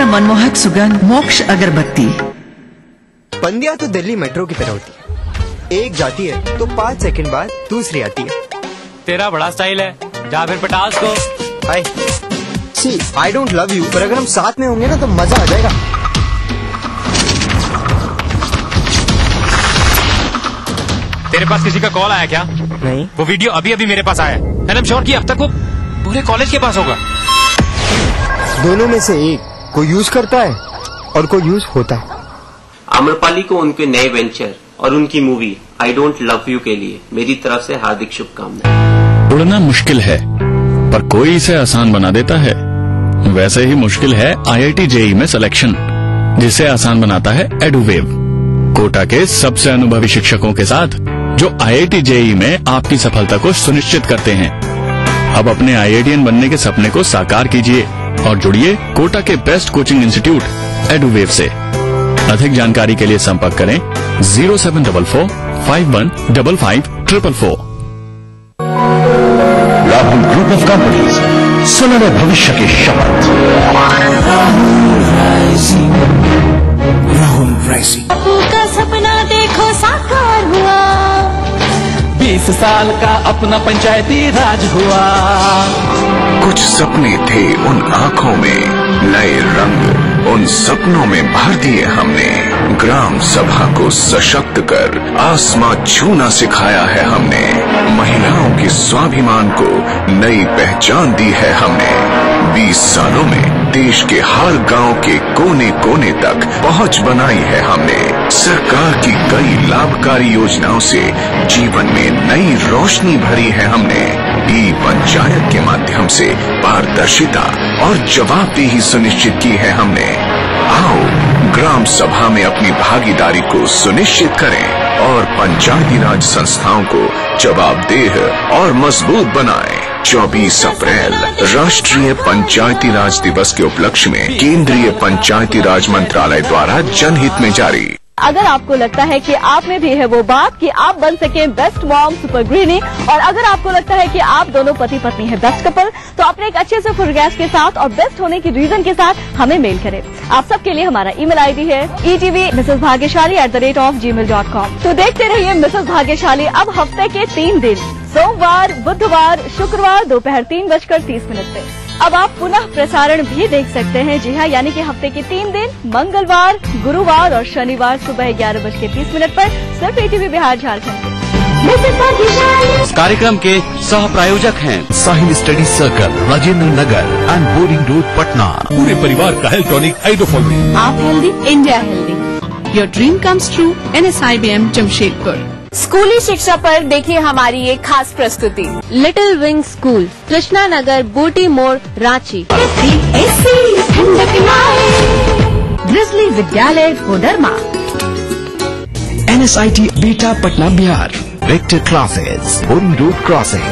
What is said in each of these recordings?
मनमोहक सुगंध मोक्ष अगरबत्ती। बंदियां तो दिल्ली मेट्रो की तरह होती है, एक जाती है तो 5 सेकंड बाद दूसरी आती है। तेरा बड़ा स्टाइल है, जा फिर पटास को। हाय सी, आई डोंट लव यू, पर अगर हम साथ में होंगे ना तो मजा आ जाएगा। तेरे पास किसी का कॉल आया क्या? नहीं। वो वीडियो अभी अभी मेरे पास आया है, एंड आई एम श्योर कि अब तक वो पूरे कॉलेज के पास होगा। दोनों में से एक कोई यूज करता है और कोई यूज होता है। आम्रपाली को उनके नए वेंचर और उनकी movie I don't love you के लिए मेरी तरफ से हार्दिक शुभकामनाएं। उड़ना मुश्किल है पर कोई इसे आसान बना देता है। वैसे ही मुश्किल है IIT JEE में सिलेक्शन, जिसे आसान बनाता है एडुवेव, कोटा के सबसे अनुभवी शिक्षकों के साथ, जो IIT JEE में आपकी सफलता को सुनिश्चित करते हैं। अब अपने IITian बनने के सपने को साकार कीजिए और जुड़िए कोटा के बेस्ट कोचिंग इंस्टीट्यूट एडुवेव से। अधिक जानकारी के लिए संपर्क करें 0744 5155 444। राहुल ग्रुप ऑफ कंपनीज, सुनहरे भविष्य की शपथ। राहुल राइजिंग। का सपना देखो साकार हुआ, 20 साल का अपना पंचायती राज हुआ। कुछ सपने थे उन आंखों में, नए रंग उन सपनों में भर दिए हमने। ग्राम सभा को सशक्त कर आसमां छूना सिखाया है हमने। महिलाओं के स्वाभिमान को नई पहचान दी है हमने। 20 सालों में देश के हर गांव के कोने कोने तक पहुंच बनाई है हमने। सरकार की कई लाभकारी योजनाओं से जीवन में नई रोशनी भरी है हमने। ई पंचायत के माध्यम से पारदर्शिता और जवाबदेही सुनिश्चित की है हमने। आओ ग्राम सभा में अपनी भागीदारी को सुनिश्चित करें और पंचायती राज संस्थाओं को जवाबदेह और मजबूत बनाएं। 24 अप्रैल राष्ट्रीय पंचायती राज दिवस के उपलक्ष्य में केंद्रीय पंचायती राज मंत्रालय द्वारा जनहित में जारी। अगर आपको लगता है कि आप में भी है वो बात कि आप बन सके बेस्ट मॉम सुपर गृहिणी, और अगर आपको लगता है कि आप दोनों पति पत्नी है बेस्ट कपल, तो अपने एक अच्छे से फोटोग्राफ के साथ और बेस्ट होने की रीजन के साथ हमें मेल करें। आप सबके लिए हमारा ईमेल ID है etv@gmail.com। तो देखते रहिए मिसेस भाग्यशाली अब हफ्ते के 3 दिन, सोमवार, बुधवार, शुक्रवार दोपहर 3:30 पे। अब आप पुनः प्रसारण भी देख सकते हैं, जी हाँ, यानी कि हफ्ते के 3 दिन, मंगलवार, गुरुवार और शनिवार सुबह 11:30 पर सिर्फ ETV बिहार झारखंड। इस कार्यक्रम के सह प्रायोजक हैं Sahil study circle, Rajendra Nagar and boring road, Patna. पूरे परिवार का हेल्थ टॉनिक हाइड्रोफोल। आप healthy, India healthy. Your dream comes true, NSIBM Jamshedpur. स्कूली शिक्षा पर देखिए हमारी एक खास प्रस्तुति। Little wing school, Krishna Nagar, Booti More, Ranchi. Grizzly Vidyalaya Koderma. NSIT Bihta Patna Bihar. Vector classes, boring road crossing.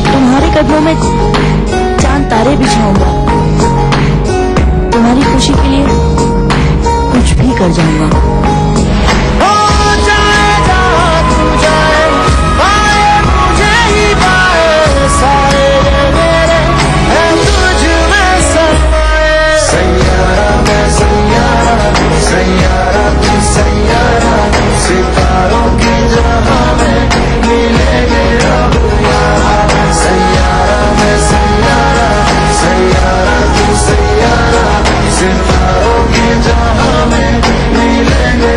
तुम्हारे कदमों में चांद तारे बिछाऊंगा, तुम्हारी खुशी के लिए कुछ भी कर जाऊंगा। सितारों की जहां में मिलेंगे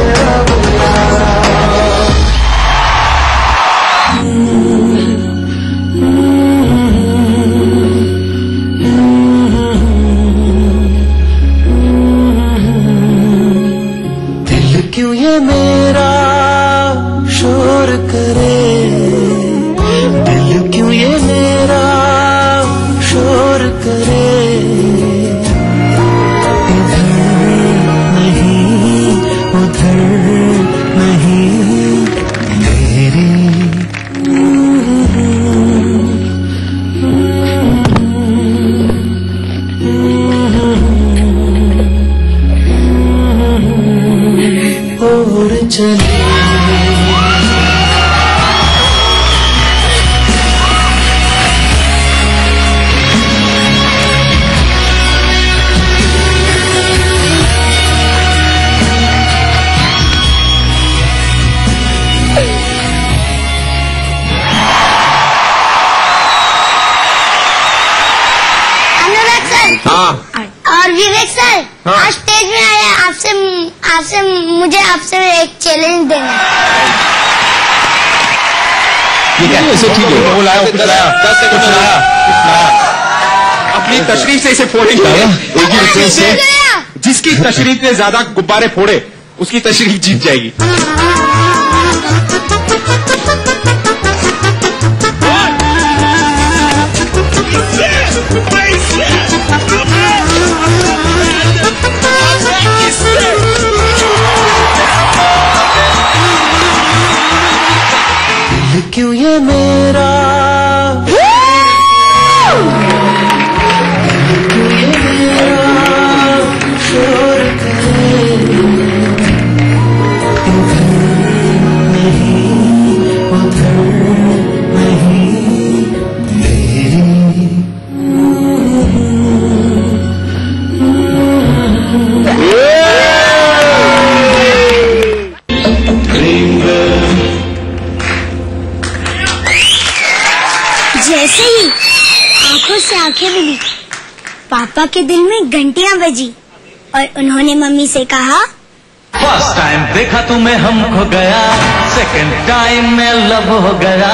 करे, इधर नहीं उधर नहीं मेरी। और चले और विवेक सर, आज स्टेज में आया, आपसे एक चैलेंज देना है। ठीक है, ठीक है, वो लाया, 10 सेकंड लाया, अपनी तशरीफ से इसे फोड़ेंगे। जिसकी तशरीफ में ज्यादा गुब्बारे फोड़े उसकी तशरीफ जीत जाएगी। क्यों ये मेरा शोर करे, इधर नहीं उधर नहीं मेरी। जैसे ही आंखों से आंखें मिली, पापा के दिल में घंटियां बजी और उन्होंने मम्मी से कहा, फर्स्ट टाइम देखा तुम्हें हमको गया, सेकंड टाइम में लव हो गया।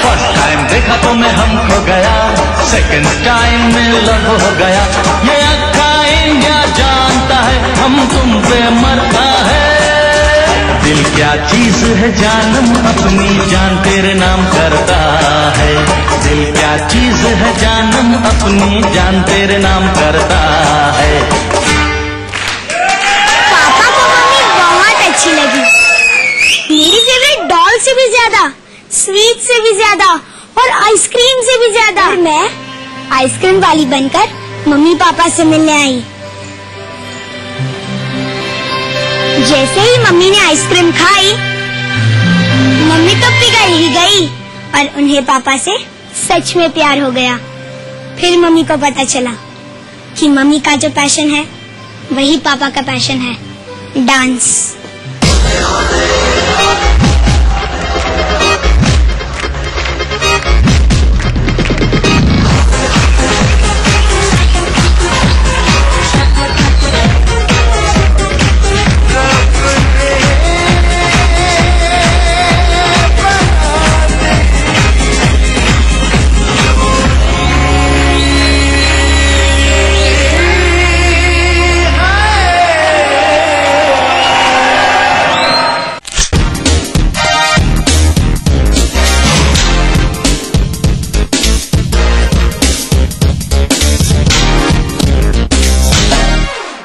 फर्स्ट टाइम देखा तुम्हें हमको गया, सेकंड टाइम में लव हो गया। ये अक्का इंडिया जानता है हम तुम पे मरता है। दिल क्या चीज है जानम अपनी जान तेरे नाम करता है। दिल क्या चीज है जानम अपनी जान तेरे नाम करता है। पापा को मम्मी बहुत अच्छी लगी, मेरी फेवरेट डॉल से भी ज्यादा, स्वीट से भी ज्यादा और आइसक्रीम से भी ज्यादा। और मैं आइसक्रीम वाली बनकर मम्मी पापा से मिलने आई। जैसे ही मम्मी ने आइसक्रीम खाई, मम्मी तो पिघल ही गई और उन्हें पापा से सच में प्यार हो गया। फिर मम्मी को पता चला कि मम्मी का जो पैशन है वही पापा का पैशन है, dance.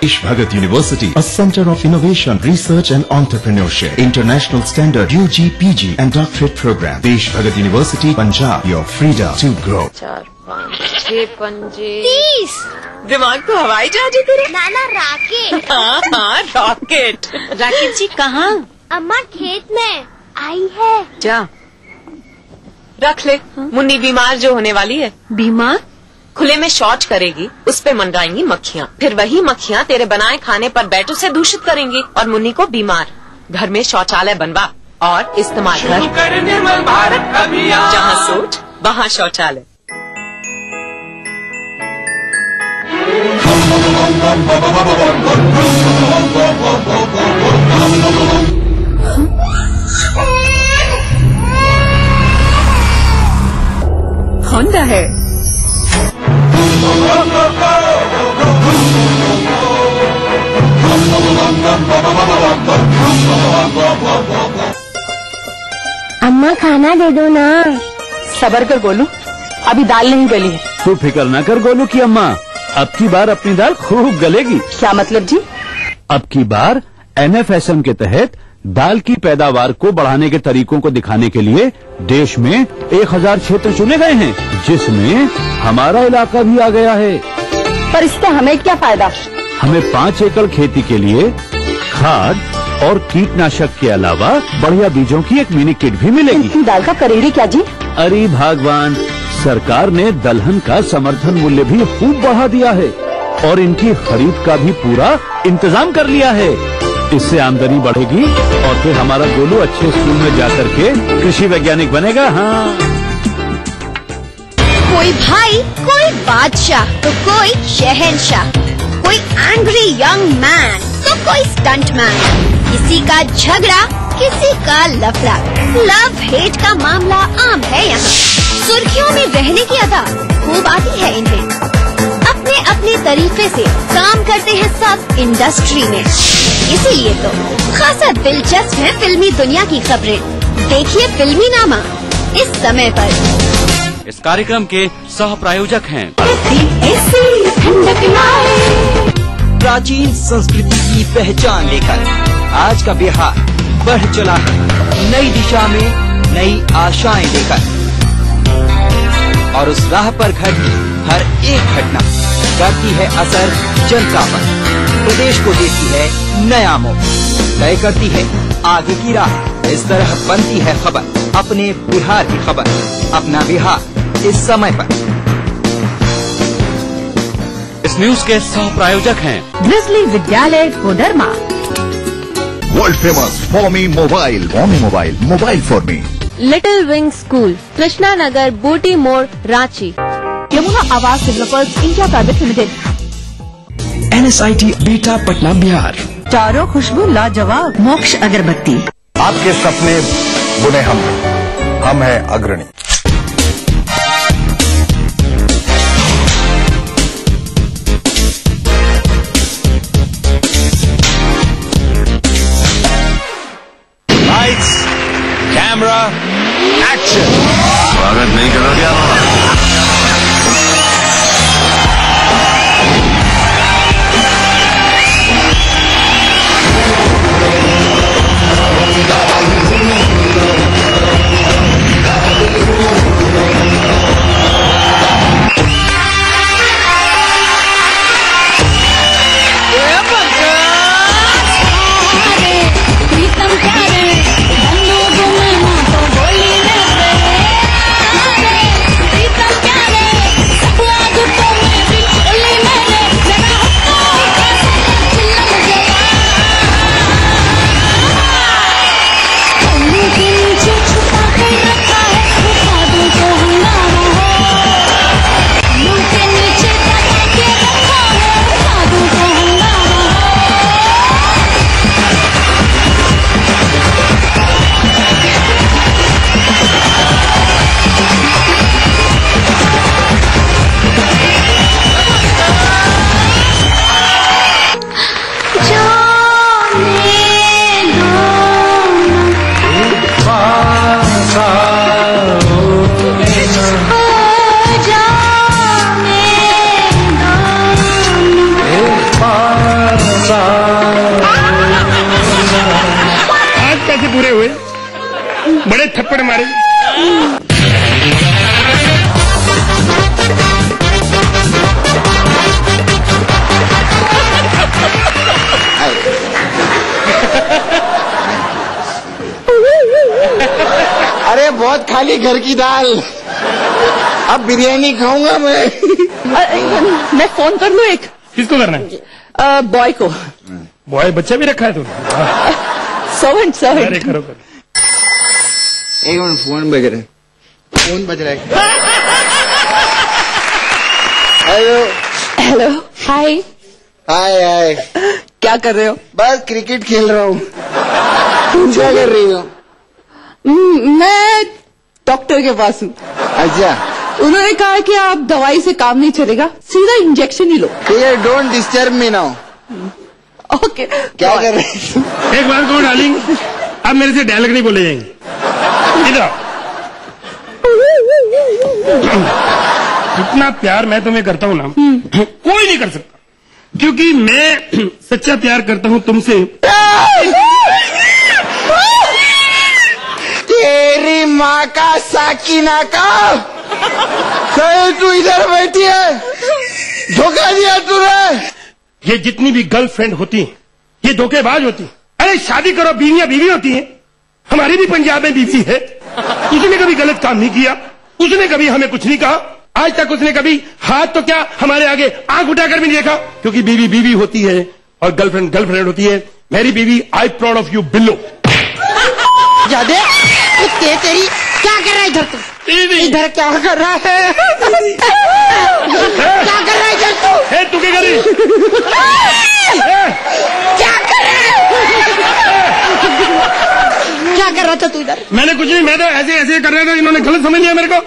Desh Bhagat University, a center of innovation, research and entrepreneurship. International standard UG, PG and doctorate program. Desh Bhagat University, Punjab, your freedom to grow. 4, 5, 6 पंजे 30। दिमाग तो हवाई जहाज तेरे। नाना राकेट। हाँ रॉकेट। राकेट जी कहाँ? अम्मा खेत में आई है। जा रख ले। मुन्नी बीमार जो होने वाली है। बीमार? खुले में शौच करेगी, उस पे मंडराएंगी मक्खियाँ, फिर वही मक्खियाँ तेरे बनाए खाने पर बैट उसे दूषित करेंगी और मुन्नी को बीमार। घर में शौचालय बनवा और इस्तेमाल कर। निर्मल भारत अभियान। जहाँ सोच वहाँ शौचालय। होंडा है। अम्मा खाना दे दो ना। सबर कर बोलू, अभी दाल नहीं गली है। तू फिक्र न कर गोलू की अम्मा, अब की बार अपनी दाल खूब गलेगी। क्या मतलब जी? अब की बार NFSM के तहत दाल की पैदावार को बढ़ाने के तरीकों को दिखाने के लिए देश में 1000 क्षेत्र चुने गए हैं, जिसमें हमारा इलाका भी आ गया है। पर इससे हमें क्या फायदा? हमें 5 एकड़ खेती के लिए खाद और कीटनाशक के अलावा बढ़िया बीजों की एक मिनी किट भी मिलेगी। इतनी दाल का करेंगे क्या जी? अरे भगवान, सरकार ने दलहन का समर्थन मूल्य भी खूब बढ़ा दिया है और इनकी खरीद का भी पूरा इंतजाम कर लिया है। इससे आमदनी बढ़ेगी और फिर हमारा गोलू अच्छे स्कूल में जाकर के कृषि वैज्ञानिक बनेगा। हाँ, कोई भाई, कोई बादशाह तो कोई शहंशाह, कोई एंग्री यंग मैन तो कोई स्टंट मैन, किसी का झगड़ा किसी का लफड़ा, लव हेट का मामला आम है यहाँ। सुर्खियों में रहने की अदा खूब आती है इन्हें, अपने अपने तरीके से काम करते हैं सब इंडस्ट्री में। इसीलिए तो खासा दिलचस्प है फिल्मी दुनिया की खबरें। देखिए फिल्मी नामा इस समय पर। इस कार्यक्रम के सह प्रायोजक हैं प्राचीन संस्कृति की पहचान लेकर आज का बिहार बढ़ चला है नई दिशा में, नई आशाएं लेकर। और उस राह पर घटती हर एक घटना करती है असर जनता पर, प्रदेश को देती है नया मोड़, तय करती है आगे की राह। इस तरह बनती है खबर, अपने बिहार की खबर, अपना बिहार इस समय पर। इस न्यूज के सह प्रायोजक हैं grizzly Vidyalaya Koderma, world famous Forme mobile, mobile for me, little wing school, Krishna Nagar, Booti More, Ranchi, Yamuna Awas developers India private limited, NSIT Bihta Patna Bihar, चारों खुशबू लाजवाब, मोक्ष अगरबत्ती। आपके सपने बुने हम हैं अग्रणी। Lights, camera, action. स्वागत नहीं करोगे आप? पूरे हुए, बड़े थप्पड़ मारे। अरे बहुत खाली घर की दाल, अब बिरयानी खाऊंगा मैं। मैं फोन कर लूं एक? किसको करना है? बॉय को। बॉय बच्चा भी रखा है तूने? सर्वेंट। अरे करो। एक मिनट, फोन बज रहा है, फोन बज रहा है। हेलो। हाय। क्या कर रहे हो? बस क्रिकेट खेल रहा हूँ। तुम क्या कर रही हो? मैं डॉक्टर के पास हूँ। अच्छा। उन्होंने कहा कि आप दवाई से काम नहीं चलेगा, सीधा injection he low. Don't disturb me now. Okay. क्या कर रहे हैं? एक बार को डार्लिंग, अब मेरे से डायलॉग नहीं बोले जाएंगे। इधर इतना प्यार मैं तुम्हें करता हूँ ना, कोई नहीं कर सकता, क्योंकि मैं सच्चा प्यार करता हूँ तुमसे। तेरी माँ का साकिना का, तू इधर बैठी है, धोखा दिया तूने। ये जितनी भी गर्लफ्रेंड होती हैं, ये धोखेबाज होती हैं। अरे शादी करो, बीवियां बीवी होती हैं। हमारी भी पंजाब में बीवी है, उसने कभी गलत काम नहीं किया, उसने कभी हमें कुछ नहीं कहा, आज तक उसने कभी हाथ तो क्या हमारे आगे आंख उठाकर भी नहीं देखा, क्योंकि बीवी बीवी होती है और गर्लफ्रेंड गर्लफ्रेंड होती है। मेरी बीवी, आई प्राउड ऑफ यू बिल्लो। जादे तेरी क्या कर रहा है इधर? तू इधर क्या कर रहा है? क्या कर रहा है इधर तू? तू क्या कर रही? क्या कर रहा है? क्या कर रहा था तू इधर? मैंने कुछ नहीं, मैं तो ऐसे ऐसे कर रहा था, इन्होंने गलत समझ लिया मेरे को।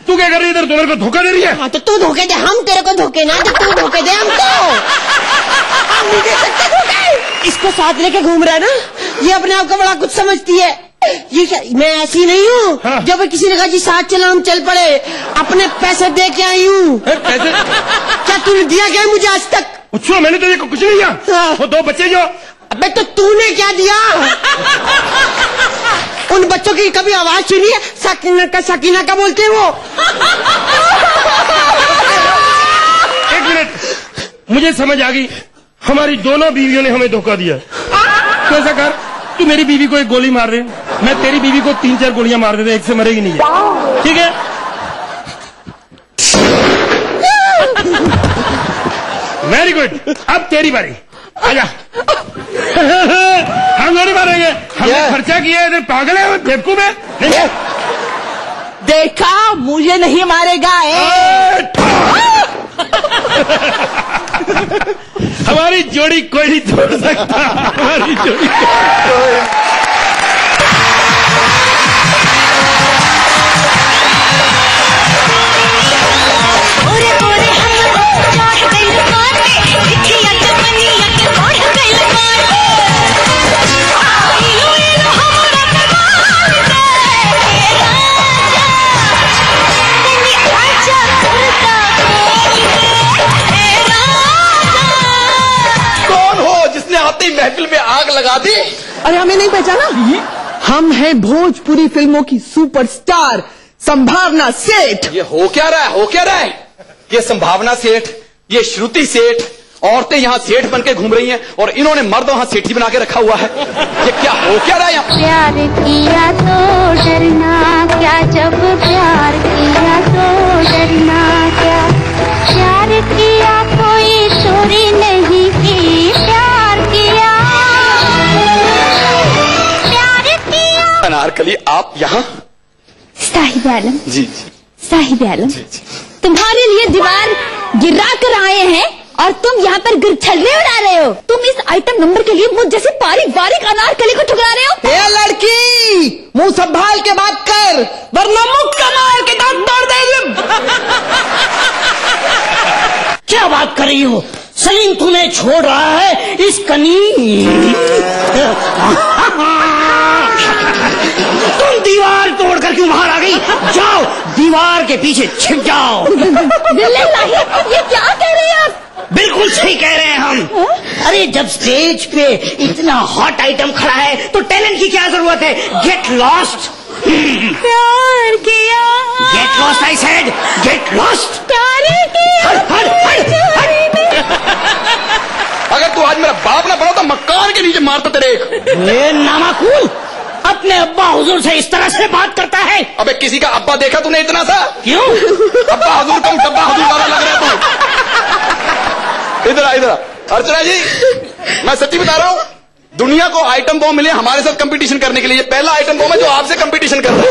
तू क्या कर रही है इधर? तू मेरे को धोखा दे रही है। हाँ तो तू धोखे दे, हम तेरे को धोखे ना दे, तू धोखे दे हमको। हम नहीं दे सकते धोखे। इसको साथ लेके घूम रहा है ना, ये अपने आप को बड़ा कुछ समझती है। ये क्या, मैं ऐसी नहीं हूँ। हाँ। जब किसी ने कहा जी साथ चलो, हम चल पड़े, अपने पैसे दे के आई हूँ। पैसे? क्या तूने दिया क्या मुझे आज तक? अच्छा, मैंने तो ये कुछ नहीं दिया। हाँ। वो 2 बच्चे जो। अबे तो तूने क्या दिया? उन बच्चों की कभी आवाज सुनी है? सकीना का बोलते हैं वो। एक मिनट, मुझे समझ आ गई, हमारी दोनों बीवियों ने हमें धोखा दिया। तो ऐसा कर, तू मेरी बीवी को 1 गोली मार दे, मैं तेरी बीवी को 3-4 गोलियां मार देते, एक से मरेगी नहीं है, ठीक है? वेरी गुड, अब तेरी बारी, आजा। हम नहीं मारेंगे, हमने खर्चा किया है, पागल है बेवकूफ है। देखा, मुझे नहीं मारेगा। हमारी जोड़ी कोई नहीं तोड़ सकता, हमारी जोड़ी महफिल में आग लगा दी। अरे हमें नहीं पहचाना? हम हैं भोजपुरी फिल्मों की सुपरस्टार संभावना सेठ। ये हो क्या रहा है, हो क्या रहा है? ये संभावना सेठ, ये श्रुति सेठ, औरतें यहाँ सेठ बन के घूम रही हैं और इन्होंने मर्द वहाँ सेठी बना के रखा हुआ है। ये क्या हो क्या रहा है यहाँ? प्यार किया तो डरना क्या, जब प्यार किया तो डरना क्या, प्यार किया कोई चोरी नहीं की, प्यार किया। अनारकली, आप यहाँ? साहिब आलम जी जी, साहिब आलम, तुम्हारे लिए दीवार गिरा कर आए हैं और तुम यहाँ पर गिरछल्ले उड़ा रहे हो। तुम इस आइटम नंबर के लिए मुझ जैसे पारिवारिक अनारकली को ठुकरा रहे हो। ए लड़की, मुंह संभाल के बात कर, वरना मुक्का मार के दांत तोड़ देंगे। क्या बात कर रही हो? सलीम तुम्हें छोड़ रहा है इस कनी। तुम दीवार तोड़ कर क्यों बाहर आ गई? जाओ दीवार के पीछे छिप जाओ। ये क्या कह रहे हैं आप? बिल्कुल सही कह रहे हैं हम। अरे जब स्टेज पे इतना हॉट आइटम खड़ा है तो टैलेंट की क्या जरूरत है? Get lost. प्यार किया। Get lost, I said get lost. प्यार किया। अगर तू आज मेरा बाप ना बनो तो मकान के नीचे मारता तेरे एक। ये नामाकूल, अपने अब्बा हुजूर से इस तरह से बात करता है। अबे किसी का अब्बा देखा तूने इतना सा? क्यों? अब्बा हुजूर कम डब्बा हुजूर वाला लग रहा है तू। इधर आ, इधर आ। अर्चना जी, मैं सच्ची बता रहा हूँ, दुनिया को आइटम बॉम्ब मिले हमारे साथ कंपटीशन करने के लिए। ये पहला आइटम बॉम्ब है जो आपसे कंपटीशन कर रहा है।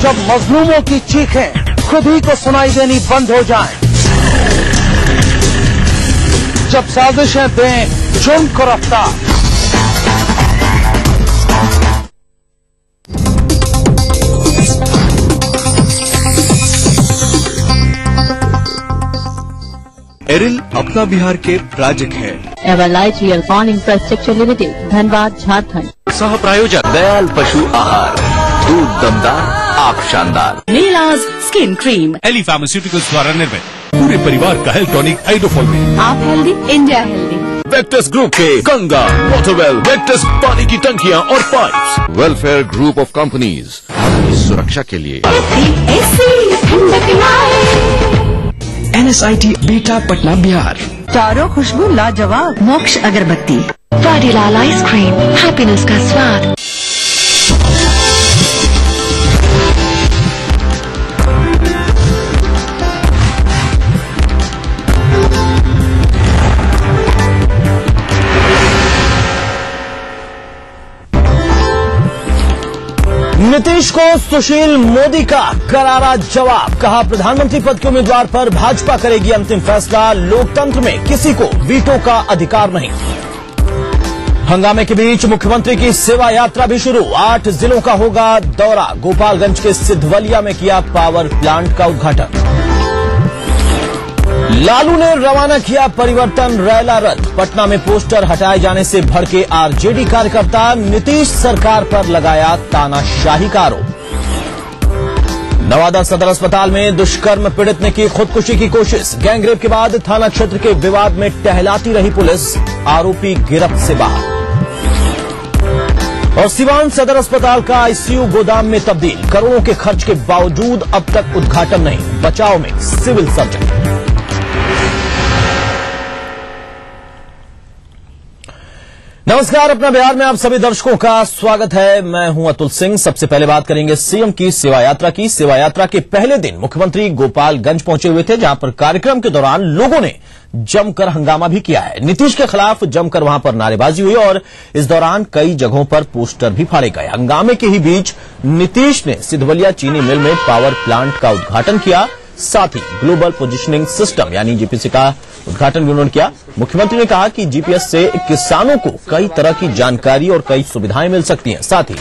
जब मजलूमों की चीखें खुद ही को सुनाई देनी बंद हो जाएं, जब साजिशें दें जुर्म को रफ्तार, एरिल अपना बिहार के प्रायोजक है। Everlight real farm infrastructure limited, Dhanbad, Jharkhand. सह प्रायोजक दयाल पशु आहार, दूध दमदार, आप शानदार। Neelaj skin cream, Eli pharmaceuticals द्वारा निर्मित, पूरे परिवार का हेल्थ टॉनिक आइडोफॉल में। आप healthy, India healthy. Victus group के गंगा, वाटरवेल, वेक्टस पानी की टंकियां और pipes. Welfare group of companies, आपकी सुरक्षा के लिए। NSIT बीटा पटना बिहार। चारों खुशबू लाजवाब, मोक्ष अगरबत्ती। वाडीलाल आइसक्रीम, हैप्पीनेस का स्वाद। नीतीश को सुशील मोदी का करारा जवाब। कहा, प्रधानमंत्री पद के उम्मीदवार पर भाजपा करेगी अंतिम फैसला। लोकतंत्र में किसी को वीटो का अधिकार नहीं। हंगामे के बीच मुख्यमंत्री की सेवा यात्रा भी शुरू। 8 जिलों का होगा दौरा। गोपालगंज के सिद्धवलिया में किया पावर प्लांट का उद्घाटन। लालू ने रवाना किया परिवर्तन रैला रथ। पटना में पोस्टर हटाए जाने से भड़के आरजेडी कार्यकर्ता। नीतीश सरकार पर लगाया तानाशाही का आरोप। नवादा सदर अस्पताल में दुष्कर्म पीड़ित ने की खुदकुशी की कोशिश। गैंगरेप के बाद थाना क्षेत्र के विवाद में टहलाती रही पुलिस। आरोपी गिरफ्त से बाहर। और सिवान सदर अस्पताल का आईसीयू गोदाम में तब्दील। करोड़ों के खर्च के बावजूद अब तक उद्घाटन नहीं। बचाव में सिविल सर्जन। नमस्कार, अपना बिहार में आप सभी दर्शकों का स्वागत है। मैं हूं अतुल सिंह। सबसे पहले बात करेंगे सीएम की सेवा यात्रा की। सेवा यात्रा के पहले दिन मुख्यमंत्री गोपालगंज पहुंचे हुए थे, जहां पर कार्यक्रम के दौरान लोगों ने जमकर हंगामा भी किया है। नीतीश के खिलाफ जमकर वहां पर नारेबाजी हुई और इस दौरान कई जगहों पर पोस्टर भी फाड़े गए। हंगामे के ही बीच नीतीश ने सिद्धवलिया चीनी मिल में पावर प्लांट का उद्घाटन किया। साथ ही ग्लोबल पोजिशनिंग सिस्टम यानी जीपीसी का उद्घाटन भी उन्होंने किया। मुख्यमंत्री ने कहा कि जीपीएस से किसानों को कई तरह की जानकारी और कई सुविधाएं मिल सकती हैं। साथ ही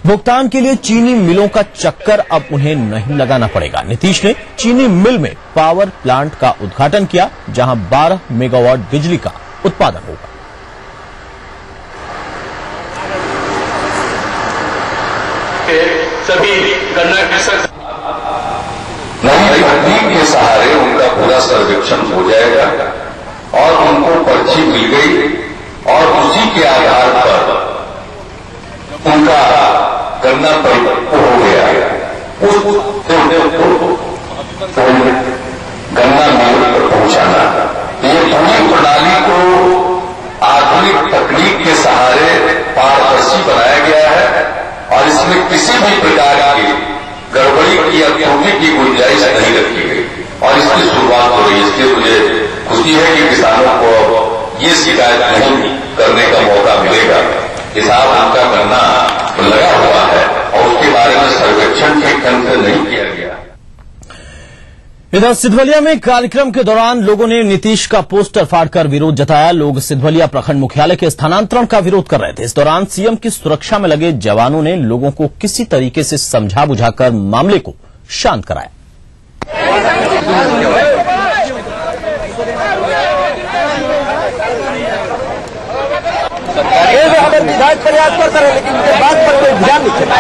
भुगतान के लिए चीनी मिलों का चक्कर अब उन्हें नहीं लगाना पड़ेगा। नीतीश ने चीनी मिल में पावर प्लांट का उद्घाटन किया, जहां 12 मेगावाट बिजली का उत्पादन होगा। सभी गन्ना कृषक नई तकनीक के सहारे उनका पूरा सर्वेक्षण हो जाएगा और उनको पर्ची मिल गई और उसी के आधार पर उनका गन्ना परिपक्व हो गया। गन्ना मिल पर पहुंचाना, ये पूरी प्रणाली को आधुनिक तकनीक के सहारे पारदर्शी बनाया गया है और इसमें किसी भी प्रकार की गड़बड़ी की या त्रुटि की गुंजाइश नहीं रखी गई और इसकी शुरुआत हो रही है। इसलिए मुझे खुशी है कि किसानों को ये शिकायत नहीं करने का मौका मिलेगा कि साहब उनका गन्ना लगा हुआ है और उसके बारे में सर्वेक्षण ठीक ढंग से नहीं किया गया। इधर सिद्धवलिया में कार्यक्रम के दौरान लोगों ने नीतीश का पोस्टर फाड़कर विरोध जताया। लोग सिद्धवलिया प्रखंड मुख्यालय के स्थानांतरण का विरोध कर रहे थे। इस दौरान सीएम की सुरक्षा में लगे जवानों ने लोगों को किसी तरीके से समझा बुझाकर मामले को शांत कराया। विधायक प्रयास करता रहे लेकिन उनके बात पर कोई ध्यान नहीं देता।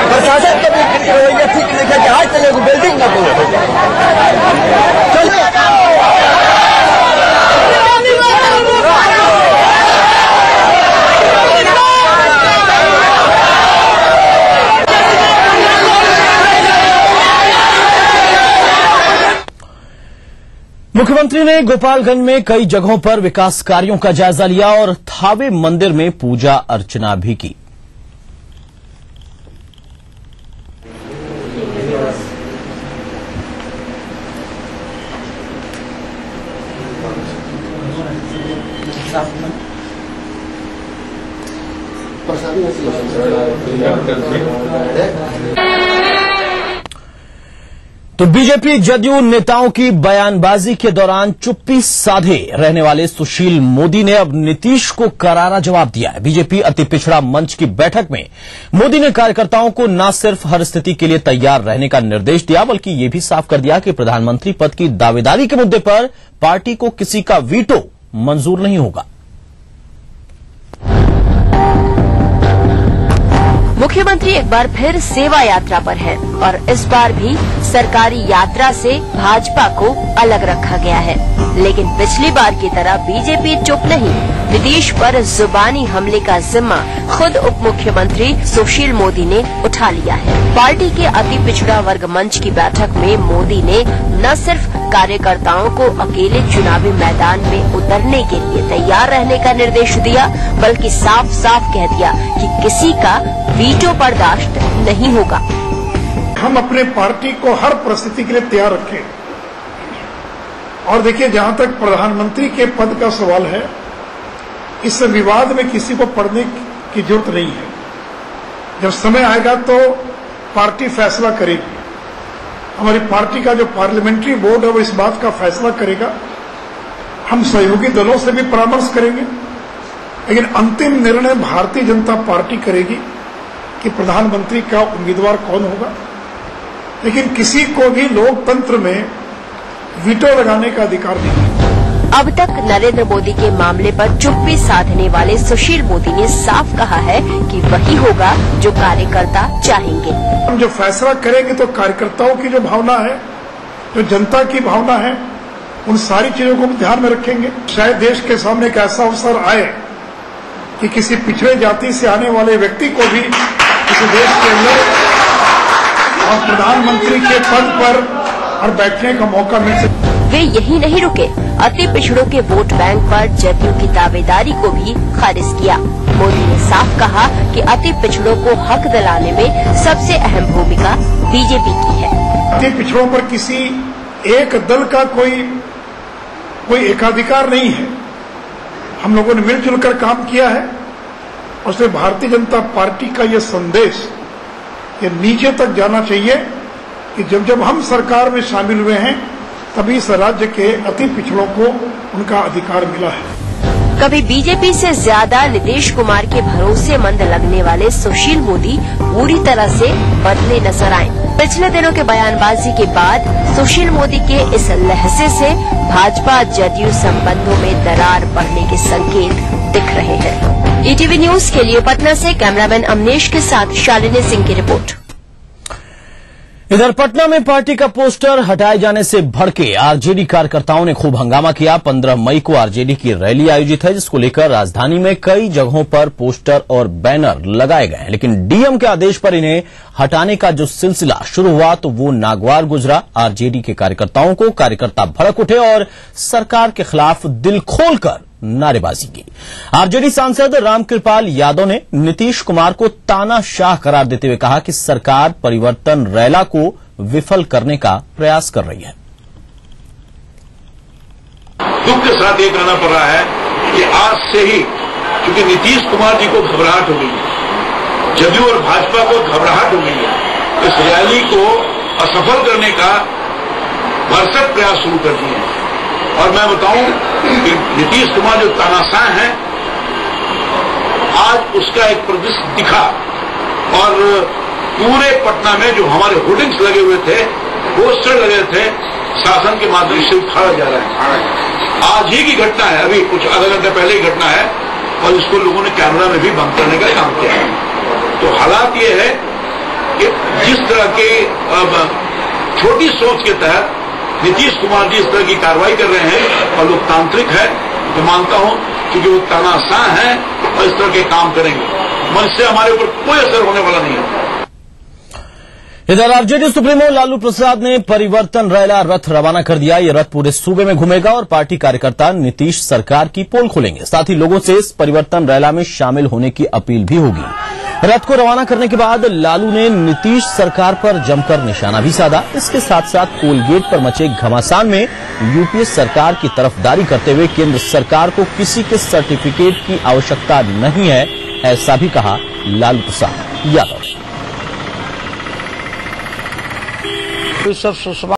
प्रशासन का भी रवैया ठीक नहीं है कि आज चले बिल्डिंग न बोलो मुख्यमंत्री ने गोपालगंज में कई जगहों पर विकास कार्यों का जायजा लिया और थावे मंदिर में पूजा अर्चना भी की। तो बीजेपी जदयू नेताओं की बयानबाजी के दौरान चुप्पी साधे रहने वाले सुशील मोदी ने अब नीतीश को करारा जवाब दिया है। बीजेपी अति पिछड़ा मंच की बैठक में मोदी ने कार्यकर्ताओं को न सिर्फ हर स्थिति के लिए तैयार रहने का निर्देश दिया, बल्कि ये भी साफ कर दिया कि प्रधानमंत्री पद की दावेदारी के मुद्दे पर पार्टी को किसी का वीटो मंजूर नहीं होगा। मुख्यमंत्री एक बार फिर सेवा यात्रा पर है और इस बार भी सरकारी यात्रा से भाजपा को अलग रखा गया है। लेकिन पिछली बार की तरह बीजेपी चुप नहीं। नीतीश पर जुबानी हमले का जिम्मा खुद उप मुख्यमंत्री सुशील मोदी ने उठा लिया है। पार्टी के अति पिछड़ा वर्ग मंच की बैठक में मोदी ने न सिर्फ कार्यकर्ताओं को अकेले चुनावी मैदान में उतरने के लिए तैयार रहने का निर्देश दिया, बल्कि साफ साफ कह दिया कि किसी का वीटो बर्दाश्त नहीं होगा। हम अपने पार्टी को हर परिस्थिति के लिए तैयार रखें। और देखिए, जहां तक प्रधानमंत्री के पद का सवाल है, इस विवाद में किसी को पड़ने की जरूरत नहीं है। जब समय आएगा तो पार्टी फैसला करेगी। हमारी पार्टी का जो पार्लियामेंट्री बोर्ड है वो इस बात का फैसला करेगा। हम सहयोगी दलों से भी परामर्श करेंगे, लेकिन अंतिम निर्णय भारतीय जनता पार्टी करेगी कि प्रधानमंत्री का उम्मीदवार कौन होगा। लेकिन किसी को भी लोकतंत्र में वीटो लगाने का अधिकार नहीं है। अब तक नरेंद्र मोदी के मामले पर चुप्पी साधने वाले सुशील मोदी ने साफ कहा है कि वही होगा जो कार्यकर्ता चाहेंगे। हम जो फैसला करेंगे तो कार्यकर्ताओं की जो भावना है, जो जनता की भावना है, उन सारी चीजों को ध्यान में रखेंगे। शायद देश के सामने एक ऐसा अवसर आए कि किसी पिछड़े जाति से आने वाले व्यक्ति को भी इस देश के अंदर और प्रधानमंत्री के पद पर और बैठने का मौका मिल सके। वे यही नहीं रुके, अति पिछड़ों के वोट बैंक पर जदयू की दावेदारी को भी खारिज किया। मोदी ने साफ कहा कि अति पिछड़ों को हक दिलाने में सबसे अहम भूमिका बीजेपी की है। अति पिछड़ों पर किसी एक दल का कोई एकाधिकार नहीं है। हम लोगों ने मिलजुल कर काम किया है और उसमें भारतीय जनता पार्टी का ये संदेश ये नीचे तक जाना चाहिए कि जब हम सरकार में शामिल हुए हैं तभी इस राज्य के अति पिछड़ों को उनका अधिकार मिला है। कभी बीजेपी से ज्यादा नीतीश कुमार के भरोसेमंद लगने वाले सुशील मोदी पूरी तरह से बदले नजर आए। पिछले दिनों के बयानबाजी के बाद सुशील मोदी के इस लहजे से भाजपा जदयू संबंधों में दरार बढ़ने के संकेत दिख रहे हैं। ईटीवी न्यूज के लिए पटना से कैमरामैन अमनेश के साथ शालिनी सिंह की रिपोर्ट। इधर पटना में पार्टी का पोस्टर हटाए जाने से भड़के आरजेडी कार्यकर्ताओं ने खूब हंगामा किया। 15 मई को आरजेडी की रैली आयोजित है, जिसको लेकर राजधानी में कई जगहों पर पोस्टर और बैनर लगाए गए हैं। लेकिन डीएम के आदेश पर इन्हें हटाने का जो सिलसिला शुरू हुआ तो वो नागवार गुजरा। आरजेडी के कार्यकर्ताओं को कार्यकर्ता भड़क उठे और सरकार के खिलाफ दिल खोलकर नारेबाजी की। आरजेडी सांसद रामकृपाल यादव ने नीतीश कुमार को तानाशाह करार देते हुए कहा कि सरकार परिवर्तन रैला को विफल करने का प्रयास कर रही है। दुख के साथ ये कहना पड़ रहा है कि आज से ही क्योंकि नीतीश कुमार जी को घबराहट हो गई है, जदयू और भाजपा को घबराहट हो गई है, इस रैली को असफल करने का भरसक प्रयास शुरू कर दिए हैं। और मैं बताऊं कि नीतीश कुमार जो तानाशाह हैं, आज उसका एक प्रदर्शन दिखा और पूरे पटना में जो हमारे होर्डिंग्स लगे हुए थे, पोस्टर लगे थे, शासन के माध्यम से उखाड़ा जा रहा है। आज ही की घटना है, अभी कुछ आधा घंटे पहले ही घटना है और इसको लोगों ने कैमरा में भी बंद करने का काम किया है। तो हालात ये है कि जिस तरह के छोटी सोच के तहत नीतीश कुमार जी इस तरह की कार्रवाई कर रहे हैं और लोकतांत्रिक है, मैं मानता हूं क्योंकि वो तानाशाह हैं और इस तरह के काम करेंगे, मन से हमारे ऊपर कोई असर होने वाला नहीं है। इधर आरजेडी सुप्रीमो लालू प्रसाद ने परिवर्तन रैला रथ रवाना कर दिया। ये रथ पूरे सूबे में घूमेगा और पार्टी कार्यकर्ता नीतीश सरकार की पोल खोलेंगे। साथ ही लोगों से इस परिवर्तन रैला में शामिल होने की अपील भी होगी। रथ को रवाना करने के बाद लालू ने नीतीश सरकार पर जमकर निशाना भी साधा। इसके साथ साथ कोलगेट पर मचे घमासान में यूपीए सरकार की तरफदारी करते हुए केंद्र सरकार को किसी के सर्टिफिकेट की आवश्यकता नहीं है, ऐसा भी कहा लालू प्रसाद यादव। सब सुषमा